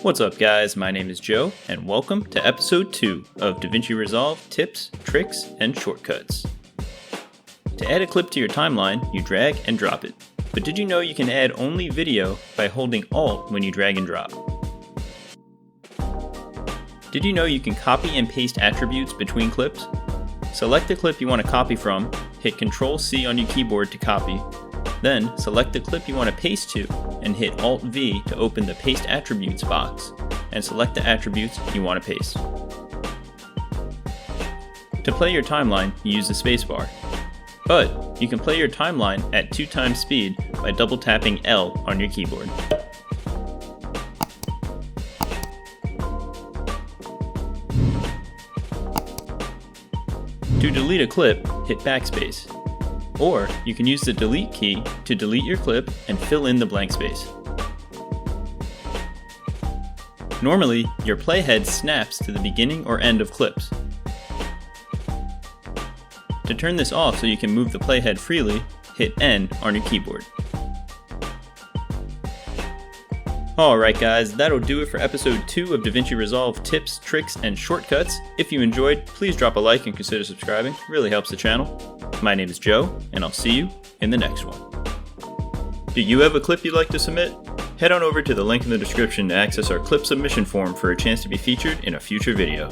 What's up guys, my name is Joe, and welcome to episode 2 of Davinci Resolve Tips, Tricks, and Shortcuts. To add a clip to your timeline, you drag and drop it. But did you know you can add only video by holding Alt when you drag and drop? Did you know you can copy and paste attributes between clips? Select the clip you want to copy from, hit Ctrl-C on your keyboard to copy, then select the clip you want to paste to and hit Alt-V to open the Paste Attributes box and select the attributes you want to paste. To play your timeline, you use the spacebar. But you can play your timeline at 2 times speed by double tapping L on your keyboard. To delete a clip, hit backspace. Or you can use the delete key to delete your clip and fill in the blank space. Normally, your playhead snaps to the beginning or end of clips. To turn this off so you can move the playhead freely, hit N on your keyboard. Alright guys, that'll do it for episode 2 of Davinci Resolve Tips, Tricks, and Shortcuts. If you enjoyed, please drop a like and consider subscribing. It really helps the channel. My name is Joe, and I'll see you in the next one. Do you have a clip you'd like to submit? Head on over to the link in the description to access our clip submission form for a chance to be featured in a future video.